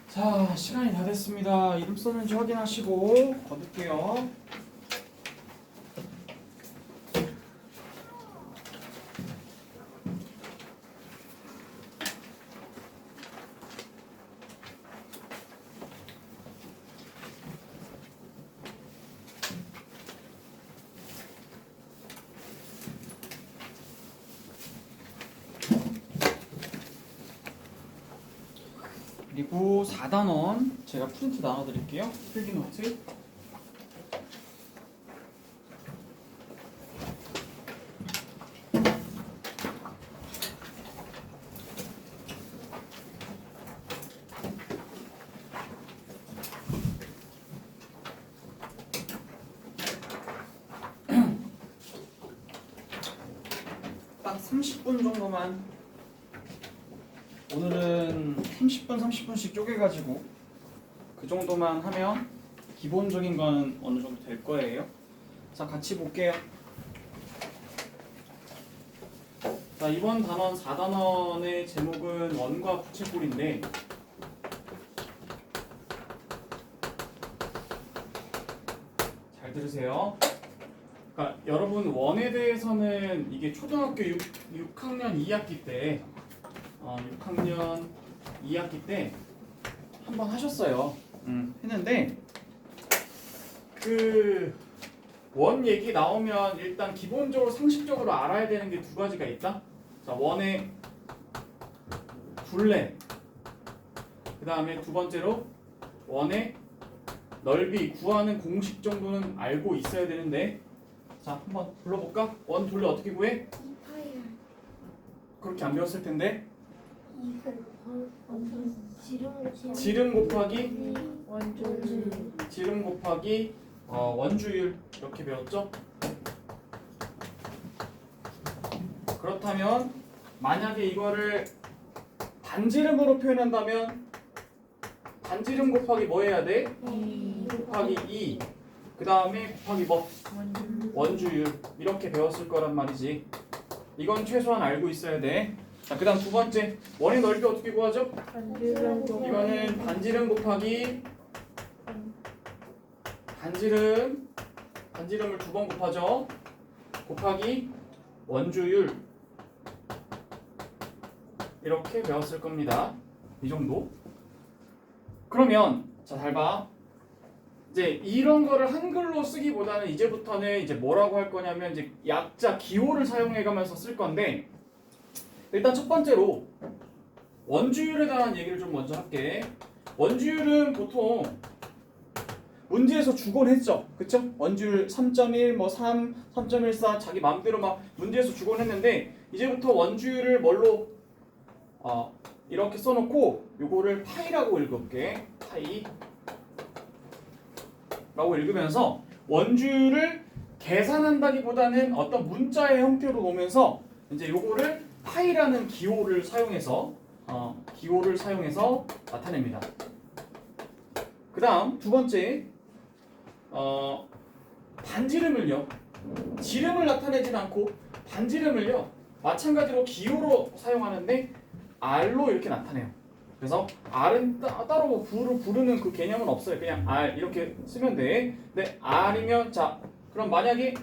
자, 시간이 다 됐습니다. 이름 썼는지 확인하시고 거둘게요. 그리고 4단원 제가 프린트 나눠드릴게요. 필기노트. 딱 30분 정도만. 오늘은 30분씩 쪼개가지고 그 정도만 하면 기본적인 거는 어느 정도 될 거예요. 자, 같이 볼게요. 자, 이번 단원 4단원의 제목은 원과 부채꼴인데 잘 들으세요. 그러니까 여러분 원에 대해서는 이게 초등학교 6학년 2학기 때 6학년 2학기 때 한번 하셨어요. 했는데 그 원 얘기 나오면 일단 기본적으로 상식적으로 알아야 되는 게 두 가지가 있다. 자, 원의 둘레. 그 다음에 두 번째로 원의 넓이 구하는 공식 정도는 알고 있어야 되는데, 자, 한번 불러볼까? 원 둘레 어떻게 구해? 2파이 그렇게 안 배웠을 텐데. 지름 곱하기 지름 곱하기 원주율 이렇게 배웠죠? 그렇다면 만약에 이거를 반지름으로 표현한다면 반지름 곱하기 뭐 해야 돼? 곱하기 2. 그 다음에 곱하기 뭐? 원주율 이렇게 배웠을 거란 말이지. 이건 최소한 알고 있어야 돼. 자, 그 다음 두 번째 원의 넓이 어떻게 구하죠? 이거는 반지름 곱하기 반지름을 두 번 곱하죠. 곱하기 원주율 이렇게 배웠을 겁니다. 이 정도. 그러면 자, 잘 봐. 이제 이런 거를 한글로 쓰기보다는 이제부터는 이제 뭐라고 할 거냐면 이제 약자 기호를 사용해 가면서 쓸 건데, 일단 첫 번째로 원주율에 대한 얘기를 좀 먼저 할게. 원주율은 보통 문제에서 주곤 했죠. 그쵸? 원주율 3.1, 뭐 3, 3.14 자기 마음대로 막 문제에서 주곤 했는데, 이제부터 원주율을 뭘로 이렇게 써놓고 요거를 파이라고 읽을게. 파이 라고 읽으면서 원주율을 계산한다기보다는 어떤 문자의 형태로 놓으면서 이제 요거를 파이라는 기호를 사용해서 나타냅니다. 그 다음 두 번째 반지름을요, 지름을 나타내진 않고 반지름을요 마찬가지로 기호로 사용하는데 R로 이렇게 나타내요. 그래서 R은 따로 뭐 부르는 그 개념은 없어요. 그냥 R 이렇게 쓰면 돼. 근데 R이면, 자, 그럼 만약에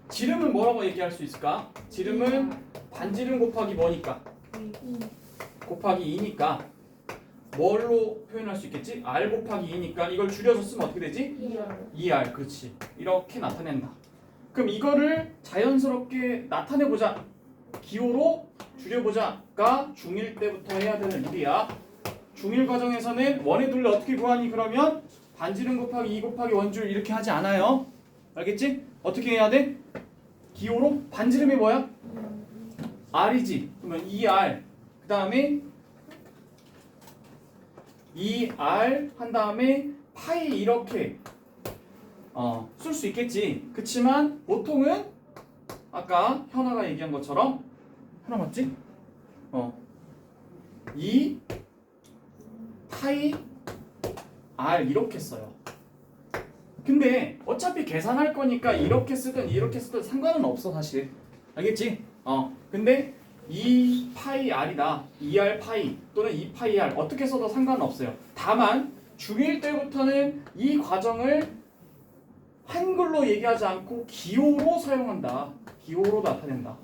지름은 뭐라고 얘기할 수 있을까? 지름은 반지름 곱하기 뭐니까? 곱하기 2니까 뭘로 표현할 수 있겠지? R 곱하기 2니까 이걸 줄여서 쓰면 어떻게 되지? 2R. 그렇지. 이렇게 나타낸다. 그럼 이거를 자연스럽게 나타내보자, 기호로 줄여보자가 중1 때부터 해야 되는 일이야. 중1 과정에서는 원의 둘레 어떻게 구하니? 그러면 반지름 곱하기 2 곱하기 원주율 이렇게 하지 않아요. 알겠지? 어떻게 해야 돼? 기호로 반지름이 뭐야? R이지. 그러면 2R 그 다음에 2R 한 다음에 파이 이렇게 쓸 수 있겠지. 그치만 보통은 아까 현아가 얘기한 것처럼, 현아 맞지? 2 파이 R 이렇게 써요. 근데 어차피 계산할 거니까 이렇게 쓰든 이렇게 쓰든 상관은 없어 사실. 알겠지? 근데 2 파이 r이다. 2r 파이 또는 2 파이 r 어떻게 써도 상관은 없어요. 다만 중1 때부터는 이 과정을 한글로 얘기하지 않고 기호로 사용한다. 기호로 나타낸다.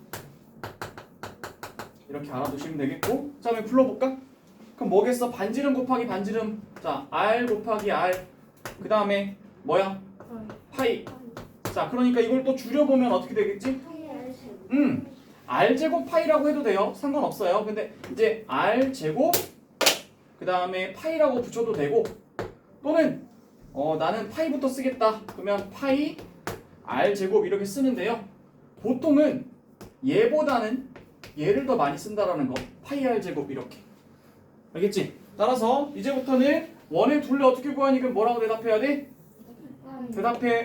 이렇게 알아두시면 되겠고, 자, 그럼 불러볼까? 그럼 뭐겠어? 반지름 곱하기 반지름. 자, r 곱하기 r. 그 다음에 뭐야? 파이. 자, 그러니까 이걸 또 줄여보면 어떻게 되겠지? r 제곱 파이라고 해도 돼요. 상관없어요. 근데 이제 r 제곱 그 다음에 파이라고 붙여도 되고, 또는 나는 파이부터 쓰겠다. 그러면 파이 r 제곱 이렇게 쓰는데요. 보통은 얘보다는 얘를 더 많이 쓴다라는 거. 파이 r 제곱 이렇게. 알겠지? 따라서 이제부터는 원의 둘레 어떻게 구하니? 그럼 뭐라고 대답해야 돼?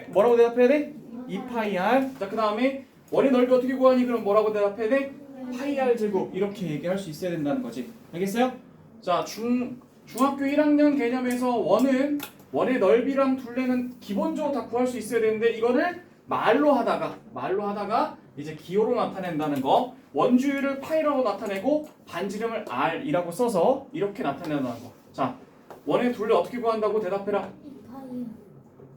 뭐라고 대답해야 돼? 2파이 r. 자, 그 다음에 원의 넓이 어떻게 구하니? 그럼 뭐라고 대답해야 돼? 파이 r 제곱 이렇게 얘기할 수 있어야 된다는 거지. 알겠어요? 자, 중학교 1학년 개념에서 원의 넓이랑 둘레는 기본적으로 다 구할 수 있어야 되는데, 이거를 말로 하다가 이제 기호로 나타낸다는 거. 원주율을 파이라고 나타내고 반지름을 r이라고 써서 이렇게 나타낸다는 거. 자, 원의 둘레 어떻게 구한다고? 대답해라.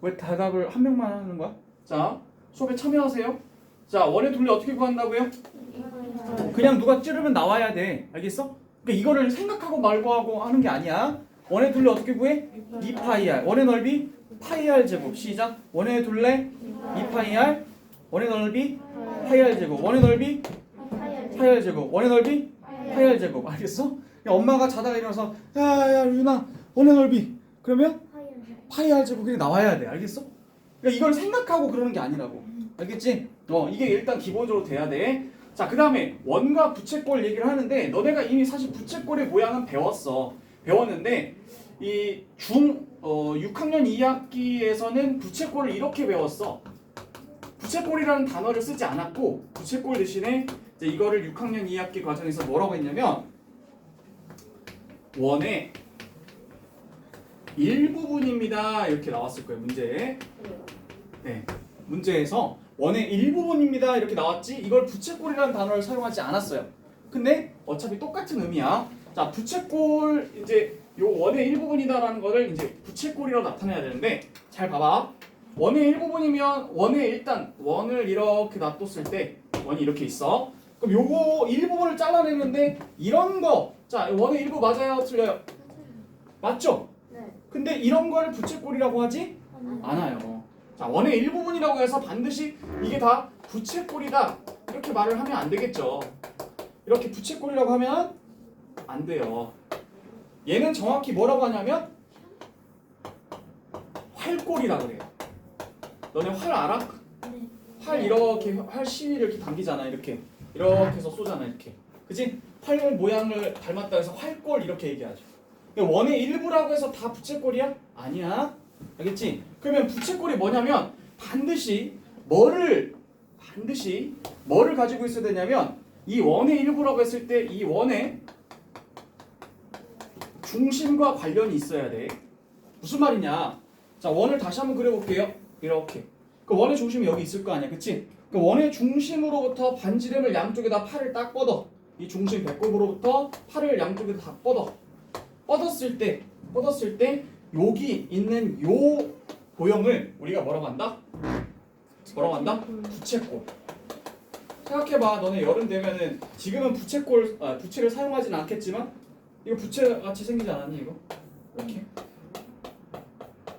왜 대답을 한 명만 하는 거야? 자, 수업에 참여하세요. 자, 원의 둘레 어떻게 구한다고요? 그냥 누가 찌르면 나와야 돼. 알겠어? 그러니까 이거를 생각하고 말고 하고 하는 게 아니야. 원의 둘레 어떻게 구해? 2파이 r. 원의 넓이 파이 r 제곱. 시작. 원의 둘레 2파이 r. 원의 넓이 파이 r 제곱. 원의 넓이 파이 r 제곱. 원의 넓이 파이 r 제곱. 알겠어? 그냥 엄마가 자다가 일어나서 야야 유나 원의 넓이. 그러면 파이 r 제곱 그냥 나와야 돼. 알겠어? 그러니까 이걸 생각하고 그러는 게 아니라고. 알겠지? 이게 일단 기본적으로 돼야 돼. 자, 그 다음에 원과 부채꼴 얘기를 하는데, 너네가 이미 사실 부채꼴의 모양은 배웠는데 이 6학년 2학기에서는 부채꼴을 이렇게 배웠어. 부채꼴이라는 단어를 쓰지 않았고, 부채꼴 대신에 이제 이거를 6학년 2학기 과정에서 뭐라고 했냐면, 원의 일부분입니다 이렇게 나왔을 거예요. 문제에. 네, 문제에서 원의 일부분입니다 이렇게 나왔지, 이걸 부채꼴이라는 단어를 사용하지 않았어요. 근데 어차피 똑같은 의미야. 자, 부채꼴 이제 요 원의 일부분이다라는 거를 이제 부채꼴이라고 나타내야 되는데, 잘 봐봐. 원의 일부분이면 원을 이렇게 놔뒀을 때 원이 이렇게 있어. 그럼 요거 일부분을 잘라내는데 이런 거, 자, 원의 일부 맞아요? 틀려요? 맞죠? 근데 이런 걸 부채꼴이라고 하지 않아요. 자, 원의 일부분이라고 해서 반드시 이게 다 부채꼴이다 이렇게 말을 하면 안 되겠죠. 이렇게 부채꼴이라고 하면 안 돼요. 얘는 정확히 뭐라고 하냐면 활꼴이라고 그래요. 너네 활 알아? 활 이렇게 활 시위를 이렇게 당기잖아. 이렇게 해서 쏘잖아. 이렇게. 그치? 활 모양을 닮았다 해서 활꼴 이렇게 얘기하죠. 원의 일부라고 해서 다 부채꼴이야? 아니야. 알겠지? 그러면 부채꼴이 뭐냐면 반드시 뭐를 가지고 있어야 되냐면, 이 원의 일부라고 했을 때 이 원의 중심과 관련이 있어야 돼. 무슨 말이냐? 자, 원을 다시 한번 그려볼게요. 이렇게. 그 원의 중심이 여기 있을 거 아니야, 그치? 그 원의 중심으로부터 반지름을 양쪽에다 팔을 딱 뻗어. 이 중심 배꼽으로부터 팔을 양쪽에다 다 뻗어. 뻗었을 때 여기 있는 요 도형을 우리가 뭐라고 한다? 부채꼴. 생각해봐. 너네 여름 되면은 지금은 부채를 사용하진 않겠지만 이거 부채 같이 생기지 않았니 이거? 이렇게?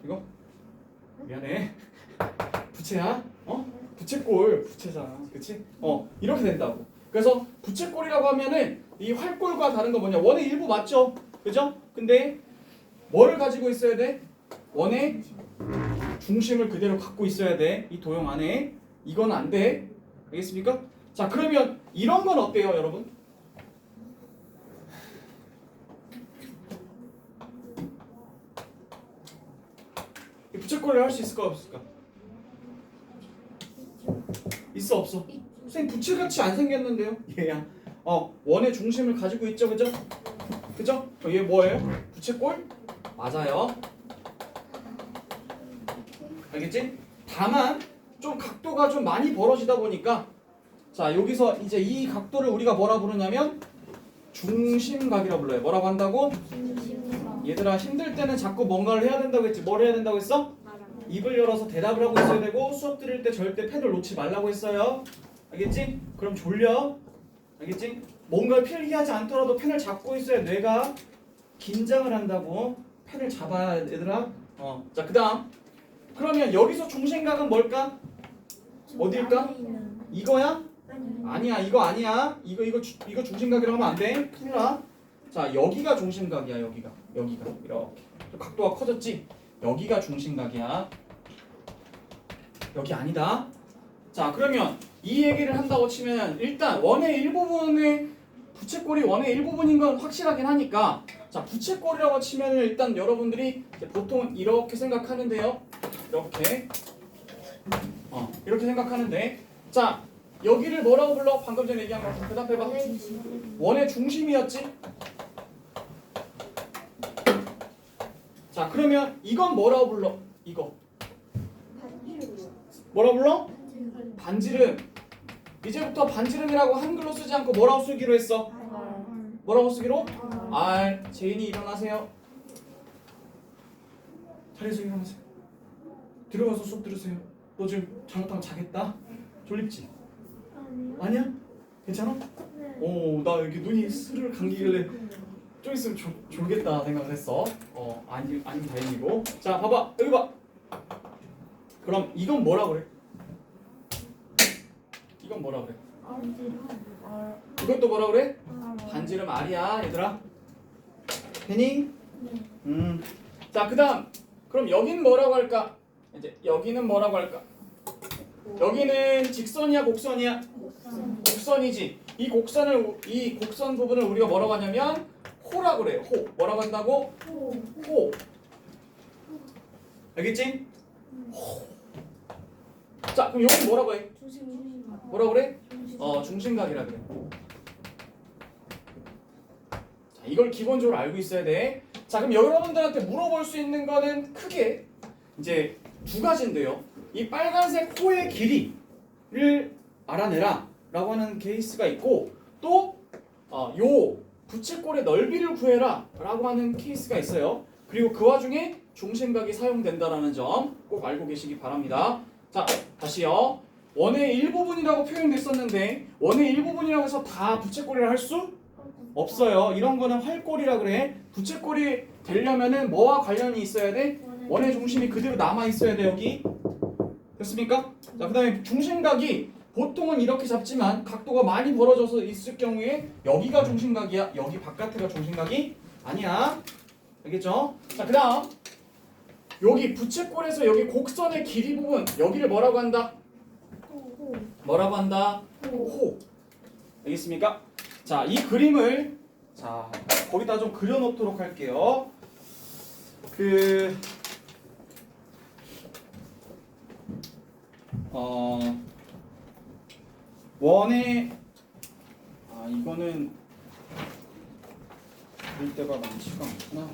이거? 미안해. 부채야? 부채꼴 부채잖아. 그치? 이렇게 된다고. 그래서 부채꼴이라고 하면은 이 활꼴과 다른 거 뭐냐? 원의 일부 맞죠? 그죠? 근데 뭐를 가지고 있어야 돼? 원의 중심을 그대로 갖고 있어야 돼. 이 도형 안에. 이건 안 돼. 알겠습니까? 자, 그러면 이런 건 어때요, 여러분? 부채꼴을 할 수 있을까 없을까? 있어 없어? 선생님 부채같이 안 생겼는데요? 얘야. 원의 중심을 가지고 있죠, 그죠? 그죠? 얘 뭐예요? 부채꼴? 맞아요. 알겠지? 다만 좀 각도가 좀 많이 벌어지다 보니까 자 여기서 이제 이 각도를 우리가 뭐라 부르냐면 중심각이라고 불러요. 뭐라고 한다고? 얘들아 힘들 때는 자꾸 뭔가를 해야 된다고 했지. 뭘 해야 된다고 했어? 입을 열어서 대답을 하고 있어야 되고 수업 들을 때 절대 펜을 놓지 말라고 했어요. 알겠지? 그럼 졸려. 알겠지? 뭔가를 필기하지 않더라도 펜을 잡고 있어야 뇌가 긴장을 한다고. 펜을 잡아야 얘들아. 자 그다음 그러면 여기서 중심각은 뭘까? 어디일까? 이거야? 아니야 이거 아니야. 이거 중심각이라고 하면 안 돼. 큰일 나. 자 여기가 중심각이야. 여기가 이렇게 각도가 커졌지? 여기가 중심각이야. 여기 아니다. 자 그러면 이 얘기를 한다고 치면 일단 원의 일부분의 부채꼴이 원의 일부분인 건 확실하긴 하니까 자 부채꼴이라고 치면 일단 여러분들이 보통 이렇게 생각하는데요. 이렇게 생각하는데 자 여기를 뭐라고 불러? 방금 전에 얘기한 거 대답해봐. 원의 중심이었지? 자 그러면 이건 뭐라고 불러? 이거 뭐라고 불러? 반지름. 이제부터 반지름이라고 한글로 쓰지 않고 뭐라고 쓰기로 했어? 뭐라고 쓰기로? R. 제인이 일어나세요. 자리에서 일어나세요. 들어가서 수업 들으세요. 너 지금 잘못하면 자겠다? 졸립지? 아니야? 괜찮아? 나 여기 눈이 스르르 감기길래 좀 있으면 졸겠다 생각을 했어. 아니 다행이고. 자 봐봐 여기 봐. 그럼 이건 뭐라 그래? 이건 뭐라 그래? 이것도 뭐라 그래? 반지름 R이야 얘들아. 되니? 자 그다음 그럼 여기는 뭐라고 할까? 이제 여기는 뭐라고 할까? 여기는 직선이야 곡선이야? 곡선이지. 이 곡선 부분을 우리가 뭐라고 하냐면 호라고 그래요. 호. 뭐라고 한다고? 호. 알겠지? 호. 자 그럼 여기 뭐라고 해? 뭐라고 그래? 중심각이라 그래. 자 이걸 기본적으로 알고 있어야 돼. 자 그럼 여러분들한테 물어볼 수 있는 거는 크게 이제 두 가지인데요. 이 빨간색 호의 길이를 알아내라 라고 하는 케이스가 있고 또 요 부채꼴의 넓이를 구해라 라고 하는 케이스가 있어요. 그리고 그 와중에 중심각이 사용된다라는 점 꼭 알고 계시기 바랍니다. 자 다시요. 원의 일부분이라고 표현됐었는데 원의 일부분이라고 해서 다 부채꼴이라 할 수 없어요. 이런 거는 활꼴이라 그래. 부채꼴이 되려면은 뭐와 관련이 있어야 돼? 원의 중심이 그대로 남아 있어야 돼. 여기 됐습니까? 자 그다음에 중심각이 보통은 이렇게 잡지만 각도가 많이 벌어져서 있을 경우에 여기가 중심각이야. 여기 바깥에가 중심각이 아니야. 알겠죠? 자 그다음 여기 부채꼴에서 여기 곡선의 길이 부분 여기를 뭐라고 한다? 뭐라고 한다? 호. 알겠습니까? 자, 이 그림을 자 거기다 좀 그려놓도록 할게요. 원의 이거는 그릴 때가 많지가 않구나.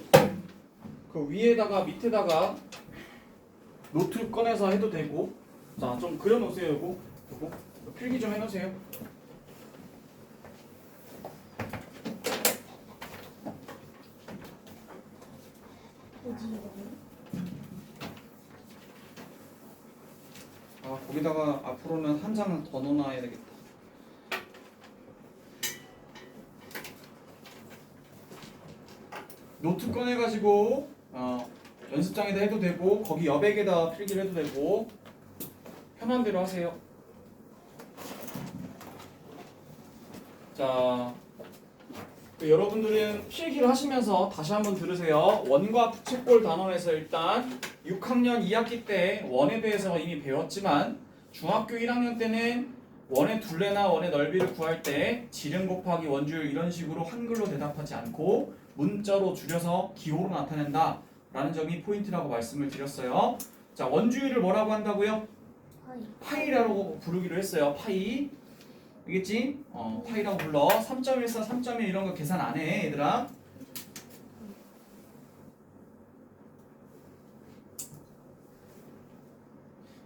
그 위에다가 밑에다가 노트를 꺼내서 해도 되고. 자, 좀 그려놓으세요. 요거 필기 좀 해놓으세요. 거기다가 앞으로는 한 장 더 넣어놔야 되겠다. 노트 꺼내가지고 연습장에다 해도 되고 거기 여백에다 필기를 해도 되고 편한 대로 하세요. 자, 여러분들은 필기를 하시면서 다시 한번 들으세요. 원과 부채꼴 단원에서 일단 6학년 2학기 때 원에 대해서 이미 배웠지만 중학교 1학년 때는 원의 둘레나 원의 넓이를 구할 때 지름 곱하기 원주율 이런 식으로 한글로 대답하지 않고 문자로 줄여서 기호로 나타낸다 라는 점이 포인트라고 말씀을 드렸어요. 자, 원주율을 뭐라고 한다고요? 파이라고 부르기로 했어요. 파이. 알겠지? 파이라고 불러. 3.14, 3.1 이런 거 계산 안 해, 얘들아.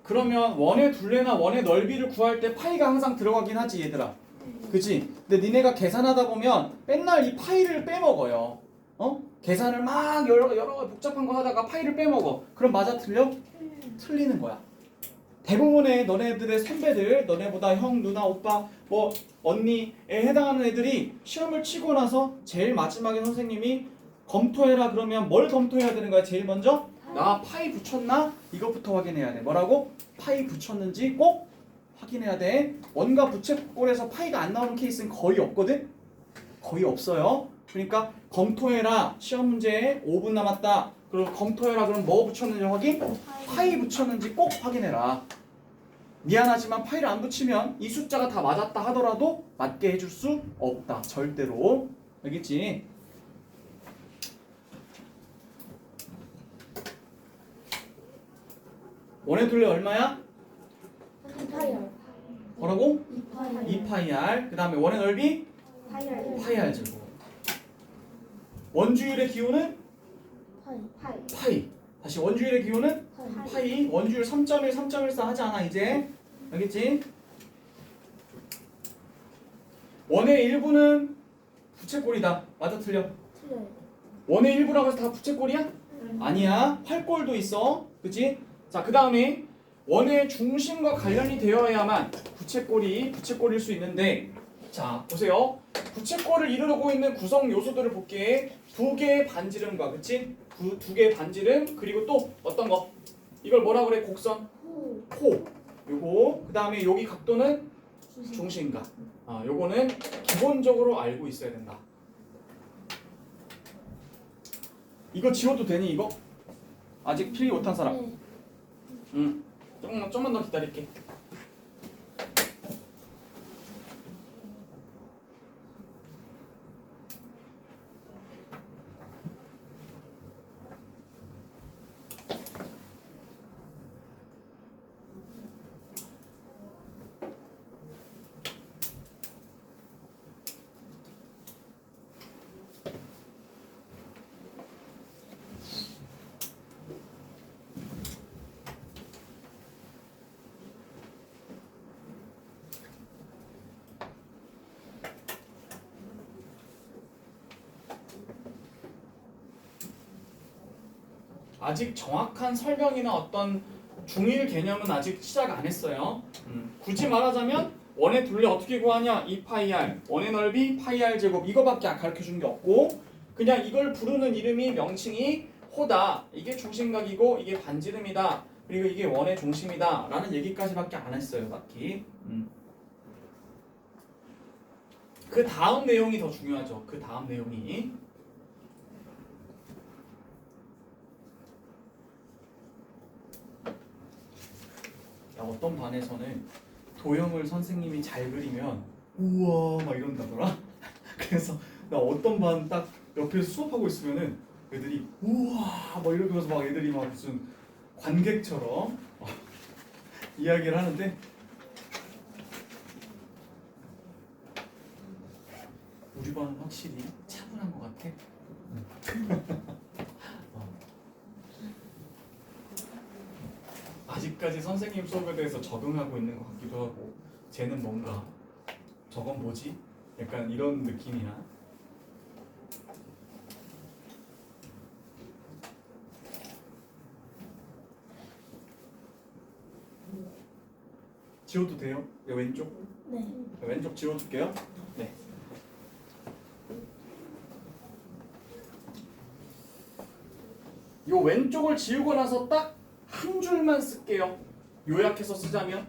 그러면 원의 둘레나 원의 넓이를 구할 때 파이가 항상 들어가긴 하지 얘들아. 그치? 근데 니네가 계산하다 보면 맨날 이 파이를 빼먹어요. 계산을 막 여러 복잡한 거 하다가 파이를 빼먹어. 그럼 맞아 틀려? 틀리는 거야. 대부분의 너네들의 선배들, 너네보다 형, 누나, 오빠, 뭐 언니에 해당하는 애들이 시험을 치고 나서 제일 마지막에 선생님이 검토해라 그러면 뭘 검토해야 되는 거야? 제일 먼저 나 파이 붙였나? 이것부터 확인해야 돼. 뭐라고? 파이 붙였는지 꼭 확인해야 돼. 원과 부채꼴에서 파이가 안 나오는 케이스는 거의 없거든? 거의 없어요. 그러니까 검토해라. 시험 문제에 5분 남았다. 그럼 검토해라. 그럼 뭐 붙였는지 확인? 파이 붙였는지 꼭 확인해라. 미안하지만 파이를 안 붙이면 이 숫자가 다 맞았다 하더라도 맞게 해줄 수 없다. 절대로. 알겠지? 원의 둘레 얼마야? 2파이알. 뭐라고? 2파이알. 2파이알. 그 다음에 원의 넓이? 파이알 제곱. 원주율의 기호는? 파이. 다시 원주율의 기호는? 파이. 원주율 3.1, 3.14 하지 않아 이제? 알겠지? 원의 일부는 부채꼴이다. 맞아 틀려? 틀려요. 원의 일부라고 해서 다 부채꼴이야? 아니야. 활꼴도 있어. 그치? 자, 그 다음에 원의 중심과 관련이 되어야만 부채꼴일 수 있는데, 자 보세요. 부채꼴을 이루고 있는 구성 요소들을 볼게. 두 개의 반지름과, 그치? 두 개의 반지름, 그리고 또 어떤 거? 이걸 뭐라 그래? 곡선? 코. 요거. 그 다음에 여기 각도는 중심각. 요거는 기본적으로 알고 있어야 된다. 이거 지워도 되니 이거? 아직 필기 못한 사람? 네. 응. 좀만 더 기다릴게. 아직 정확한 설명이나 어떤 중일 개념은 아직 시작 안 했어요. 굳이 말하자면 원의 둘레 어떻게 구하냐? 2파이r. 원의 넓이 파이r 제곱. 이거밖에 가르쳐 준 게 없고, 그냥 이걸 부르는 이름이 명칭이 호다. 이게 중심각이고 이게 반지름이다. 그리고 이게 원의 중심이다. 라는 얘기까지밖에 안 했어요. 딱히. 그 다음 내용이 더 중요하죠. 그 다음 내용이. 어떤 반에서는 도형을 선생님이 잘 그리면 우와 막 이런다더라. 그래서 나 어떤 반 딱 옆에서 수업하고 있으면은 애들이 우와 막 이러면서 막 애들이 막 무슨 관객처럼 이야기를 하는데, 우리 반은 확실히 차분한 것 같아. 아직까지 선생님 수업에 대해서 적응하고 있는 것 같기도 하고, 쟤는 뭔가 저건 뭐지? 약간 이런 느낌이야. 지워도 돼요? 왼쪽? 네. 왼쪽 지워줄게요. 네. 요 왼쪽을 지우고 나서 딱 한 줄만 쓸게요. 요약해서 쓰자면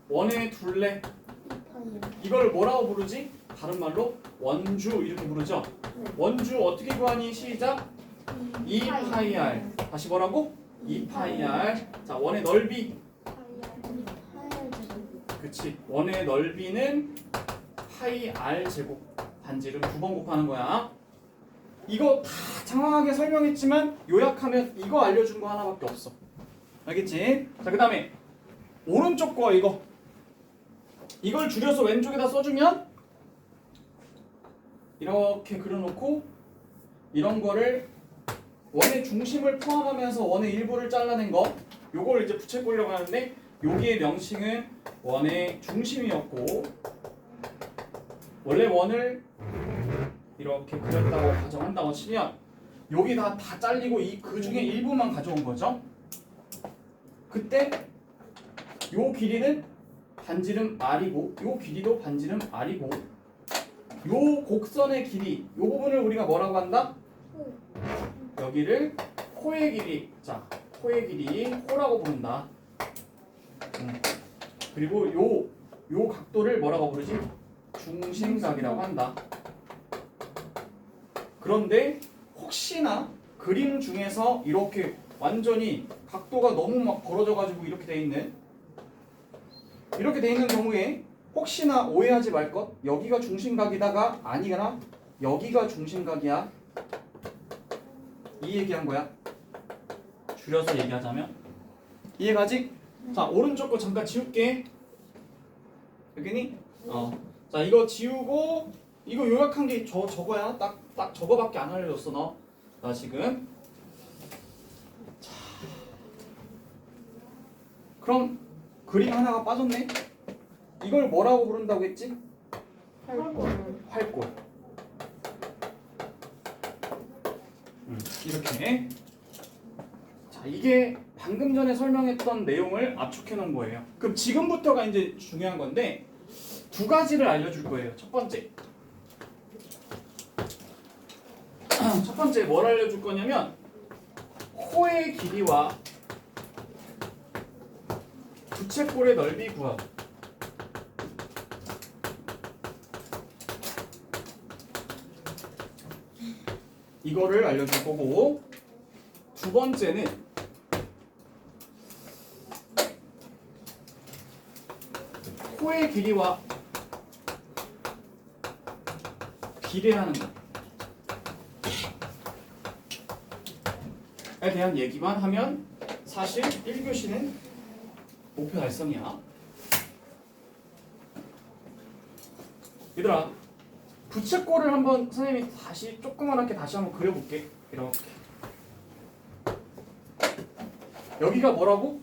원의 둘레. 2파이알. 이걸 뭐라고 부르지? 다른 말로 원주 이렇게 부르죠. 네. 원주 어떻게 구하니? 시작. 2파이r. 다시 뭐라고? 2파이r. 자, 원의 넓이. 파이알 제곱. 그치. 원의 넓이는 파이 r 제곱. 반지름 2번 곱하는 거야. 이거 다 장황하게 설명했지만 요약하면 이거 알려준 거 하나밖에 없어. 알겠지? 자, 그 다음에 오른쪽 거 이거. 이걸 줄여서 왼쪽에다 써주면 이렇게 그려놓고 이런 거를 원의 중심을 포함하면서 원의 일부를 잘라낸 거 요걸 이제 부채꼴이라고 하는데 여기의 명칭은 원의 중심이었고 원래 원을 이렇게 그렸다고 가정한다고 치면 여기 다 잘리고 그 중에 일부만 가져온 거죠. 그때 요 길이는 반지름 R이고 요 길이도 반지름 R이고 요 곡선의 길이 요 부분을 우리가 뭐라고 한다? 여기를 코의 길이, 자 코의 길이 코라고 부른다. 그리고 요 각도를 뭐라고 부르지? 중심각이라고 한다. 그런데 혹시나 그림 중에서 이렇게 완전히 각도가 너무 막 벌어져가지고 이렇게 돼 있는 경우에 혹시나 오해하지 말 것, 여기가 중심각이다가 아니거나 여기가 중심각이야. 이 얘기한 거야. 줄여서 얘기하자면 이해가지? 자 오른쪽 거 잠깐 지울게. 여기니? 자 이거 지우고 이거 요약한 게 저거야. 딱 저거밖에 안 알려줬어 너. 나 지금. 자, 그럼 그림 하나가 빠졌네. 이걸 뭐라고 부른다고 했지? 활골. 이렇게. 자, 이게 방금 전에 설명했던 내용을 압축해 놓은 거예요. 그럼 지금부터가 이제 중요한 건데 두 가지를 알려줄 거예요. 첫 번째 뭘 알려줄 거냐면 코의 길이와 부채꼴의 넓이 구하기. 이거를 알려줄 거고 두 번째는 코의 길이와 비례하는 것에 대한 얘기만 하면 사실 1교시는 목표 달성이야. 얘들아 부채꼴을 한번 선생님이 다시 조그맣게 다시 한번 그려볼게. 이렇게 여기가 뭐라고?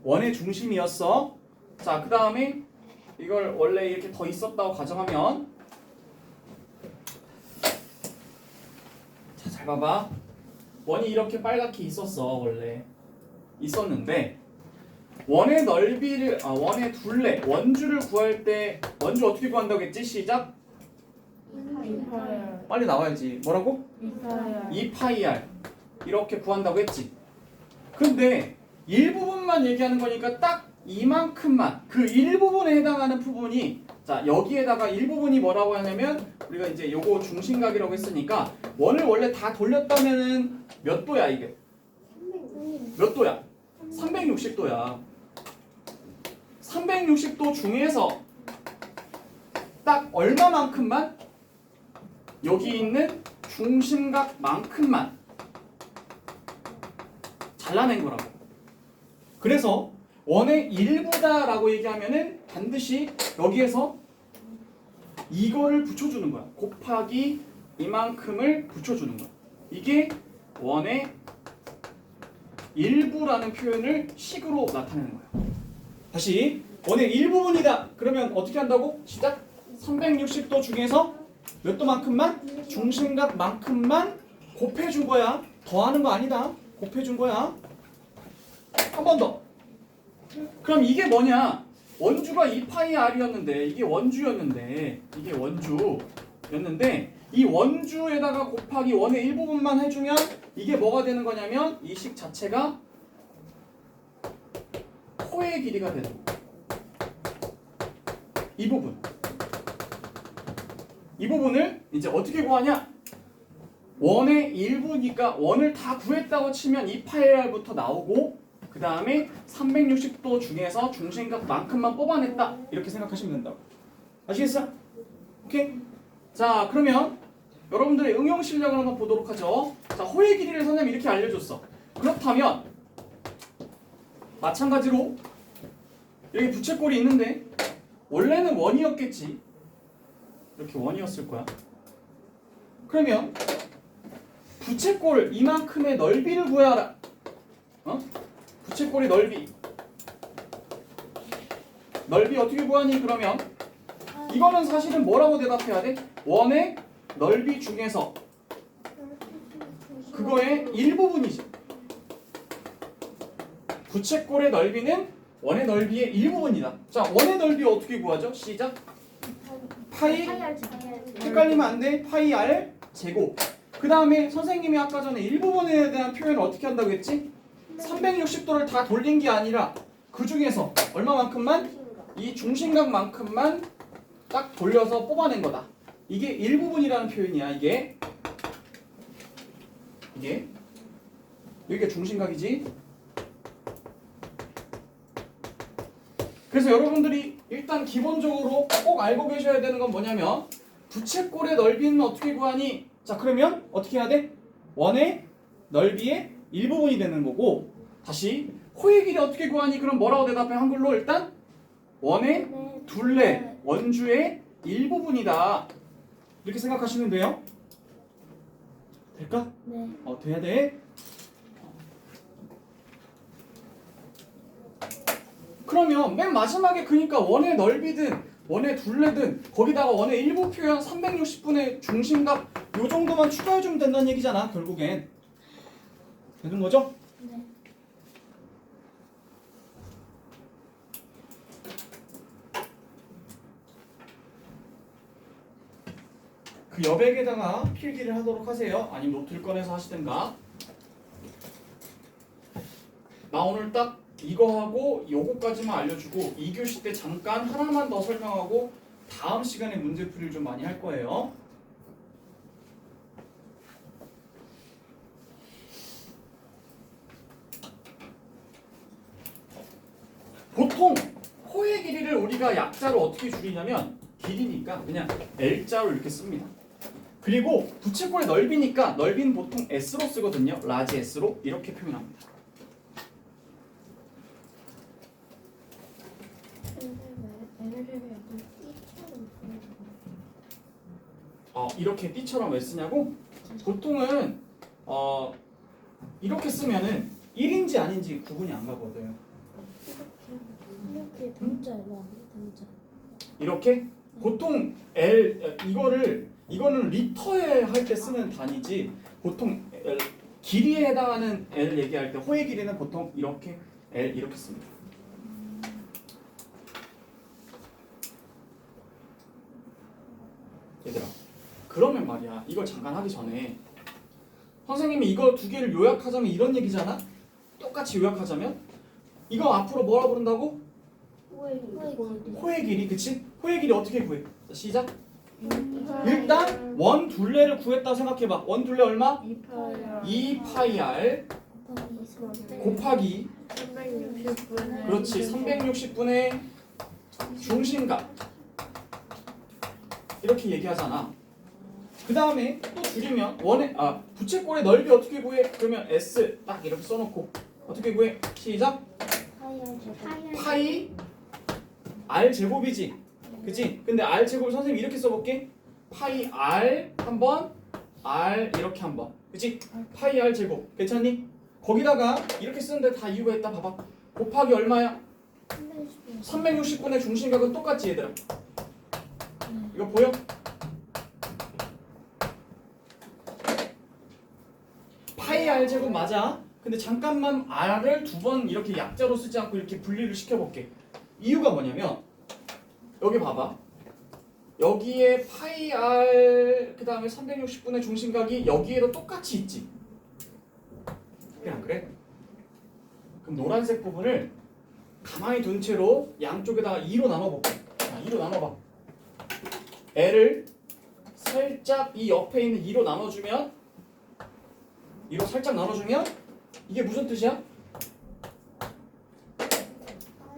원의 중심이었어. 자, 그 다음에 이걸 원래 이렇게 더 있었다고 가정하면 자, 잘 봐봐. 원이 이렇게 빨갛게 있었어. 원래 있었는데 원의 넓이를 원의 둘레 원주를 구할 때 원주 어떻게 구한다고 했지? 시작. 빨리 나와야지. 뭐라고? 2파이r 이렇게 구한다고 했지. 근데 일부분만 얘기하는 거니까 딱 이만큼만 그 일부분에 해당하는 부분이 자 여기에다가 일부분이 뭐라고 하냐면 우리가 이제 요거 중심각이라고 했으니까 원을 원래 다 돌렸다면은 몇 도야 이게? 몇 도야? 360도야. 360도 중에서 딱 얼마만큼만 여기 있는 중심각만큼만 잘라낸 거라고. 그래서 원의 일부다라고 얘기하면은 반드시 여기에서 이거를 붙여주는 거야. 곱하기 이만큼을 붙여주는 거야. 이게 원의 일부라는 표현을 식으로 나타내는 거야. 다시 원의 일부분이다. 그러면 어떻게 한다고? 시작. 360도 중에서 몇 도만큼만? 중심각만큼만 곱해준 거야. 더하는 거 아니다. 곱해준 거야. 한 번 더. 그럼 이게 뭐냐? 원주가 2파이r이었는데 이게 원주였는데 이 원주에다가 곱하기 원의 일부분만 해주면 이게 뭐가 되는 거냐면 이 식 자체가 코의 길이가 되는 거야. 이 부분을 이제 어떻게 구하냐? 원의 일부니까 원을 다 구했다고 치면 2파이r부터 나오고 그 다음에 360도 중에서 중심각만큼만 뽑아냈다 이렇게 생각하시면 된다고. 아시겠어? 오케이? 자 그러면 여러분들의 응용 실력을 한번 보도록 하죠. 자 호의 길이를 선생님이 이렇게 알려줬어. 그렇다면 마찬가지로 여기 부채꼴이 있는데 원래는 원이었겠지. 이렇게 원이었을 거야. 그러면 부채꼴 이만큼의 넓이를 구하라. 부채꼴의 넓이. 넓이 어떻게 구하니? 그러면 이거는 사실은 뭐라고 대답해야 돼? 원의 넓이 중에서 그거의 일부분이지. 부채꼴의 넓이는 원의 넓이의 일부분이다. 자, 원의 넓이 어떻게 구하죠? 시작. 파이 헷갈리면 안 돼. 파이 r 제곱. 그 다음에 선생님이 아까 전에 일부분에 대한 표현을 어떻게 한다고 했지? 360도를 다 돌린 게 아니라 그 중에서 얼마만큼만? 이 중심각만큼만 딱 돌려서 뽑아낸 거다. 이게 일부분이라는 표현이야. 이게 여기가 중심각이지. 그래서 여러분들이 일단 기본적으로 꼭 알고 계셔야 되는 건 뭐냐면 부채꼴의 넓이는 어떻게 구하니? 자, 그러면 어떻게 해야 돼? 원의 넓이의 일부분이 되는 거고, 다시 호의 길이 어떻게 구하니? 그럼 뭐라고 대답해? 한글로 일단 원의 둘레 원주의 일부분이다. 이렇게 생각하시면 돼요. 될까? 네. 돼야 돼. 그러면 맨 마지막에 그러니까 원의 넓이든 원의 둘레든 거기다가 원의 일부 표현 360분의 중심각 요 정도만 추가해주면 된다는 얘기잖아. 결국엔 되는 거죠? 네. 그 여백에다가 필기를 하도록 하세요. 아니면 노트를 꺼내서 하시든가. 나 오늘 딱 이거하고 요거까지만 알려주고 2교시 때 잠깐 하나만 더 설명하고 다음 시간에 문제풀이를 좀 많이 할 거예요. 보통 호의 길이를 우리가 약자로 어떻게 줄이냐면 길이니까 그냥 L자로 이렇게 씁니다. 그리고 부채꼴의 넓이니까 넓이는 보통 S로 쓰거든요. 라지 S로 이렇게 표현합니다. 이렇게 B처럼 왜 쓰냐고? 보통은 이렇게 쓰면은 1인지 아닌지 구분이 안 가거든요. 이렇게 등자로 등자. 이렇게? 보통 이거는 리터에 할 때 쓰는 단위지 보통 길이에 해당하는 L 얘기할 때 호의 길이는 보통 이렇게 L 이렇게 씁니다. 얘들아, 그러면 말이야, 이걸 잠깐 하기 전에 선생님이 이거 두 개를 요약하자면 이런 얘기잖아? 똑같이 요약하자면 이거 앞으로 뭐라 부른다고? 호의 길이, 그치? 호의 길이 어떻게 구해? 자, 시작. 일단 원 둘레를 구했다 생각해봐. 원 둘레 얼마? 2파이 r 곱하기 360분의 그렇지 360분의 중심각 이렇게 얘기하잖아. 그 다음에 또 줄이면 부채꼴의 넓이 어떻게 구해? 그러면 S 딱 이렇게 써놓고 어떻게 구해? 시작. 파이 r 제곱이지, 그치? 근데 r 제곱을 선생님 이렇게 써볼게. 파이 r 한번 r 이렇게 한번, 그치? 파이 r 제곱 괜찮니? 거기다가 이렇게 쓰는데 다 이유가 있다. 봐봐. 곱하기 얼마야? 360분의 중심각은 똑같지 얘들아. 이거 보여? 파이 r 제곱 맞아. 근데 잠깐만 r을 두 번 이렇게 약자로 쓰지 않고 이렇게 분리를 시켜볼게. 이유가 뭐냐면 여기 봐봐. 여기에 파이 r 그 다음에 360분의 중심각이 여기에도 똑같이 있지. 그래 안 그래? 그럼 노란색 부분을 가만히 둔 채로 양쪽에다가 2로 나눠볼게. 자, 2로 나눠봐. L을 살짝 이 옆에 있는 2로 나눠주면 2로 살짝 나눠주면 이게 무슨 뜻이야?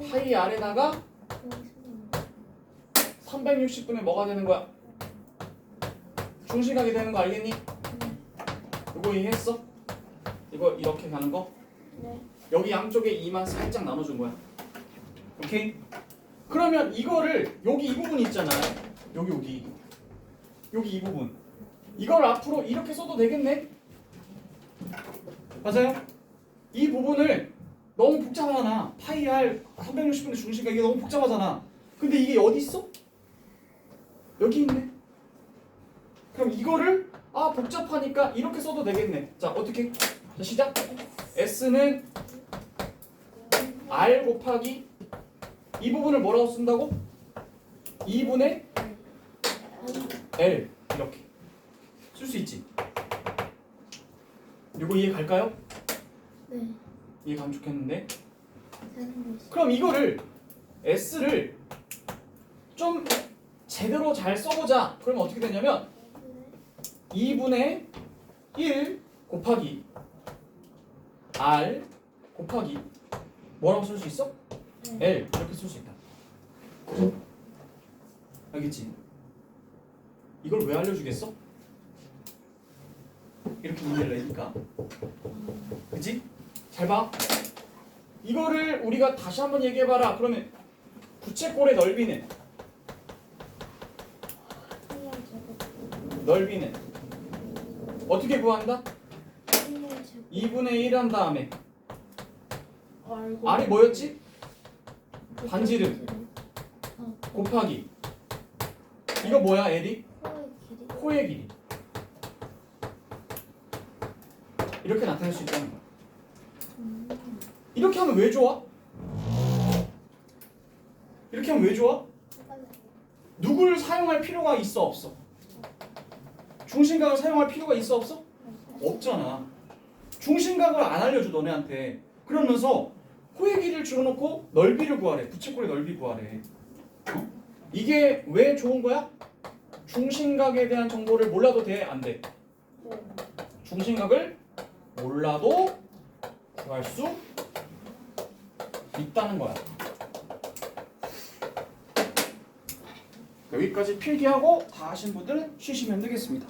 파이 r에다가 360분의 뭐가 되는 거야? 중심각이 되는 거 알겠니? 이거 이해했어? 이거 이렇게 가는 거? 네. 여기 양쪽에 2만 살짝 나눠준 거야. 오케이? 그러면 이거를 여기 이 부분 있잖아요. 여기 이 부분. 이걸 앞으로 이렇게 써도 되겠네? 맞아요? 이 부분을 너무 복잡하잖아. 파이 r 360분의 중심각 이게 너무 복잡하잖아. 근데 이게 어디 있어? 여기 있네. 그럼 이거를 복잡하니까 이렇게 써도 되겠네. 자 어떻게? 자 시작. S는 R 곱하기 이 부분을 뭐라고 쓴다고? 2분의 L 이렇게 쓸 수 있지. 이거 이해 갈까요? 네. 이해 가면 좋겠는데. 사는 거 그럼 이거를 S를 좀 제대로 잘 써보자. 그러면 어떻게 되냐면 2분의 1 곱하기 R 곱하기 뭐라고 쓸 수 있어? L 이렇게 쓸 수 있다. 알겠지? 이걸 왜 알려주겠어? 이렇게 문제를 내니까. 그치? 잘 봐. 이거를 우리가 다시 한번 얘기해봐라. 그러면 부채꼴의 넓이는 어떻게 구한다? 2분의 1 한 다음에 R이 뭐였지? 반지름 곱하기 이거 뭐야 L이? 코의 길이 이렇게 나타낼 수 있다는 거야. 이렇게 하면 왜 좋아? 이렇게 하면 왜 좋아? 누구를 사용할 필요가 있어 없어? 중심각을 사용할 필요가 있어 없어? 없잖아. 중심각을 안 알려줘 너네한테. 그러면서 코의 길이를 줄여놓고 넓이를 구하래. 부채꼴의 넓이 구하래. 이게 왜 좋은 거야? 중심각에 대한 정보를 몰라도 돼? 안 돼? 중심각을 몰라도 구할 수 있다는 거야. 여기까지 필기하고 다 하신 분들은 쉬시면 되겠습니다.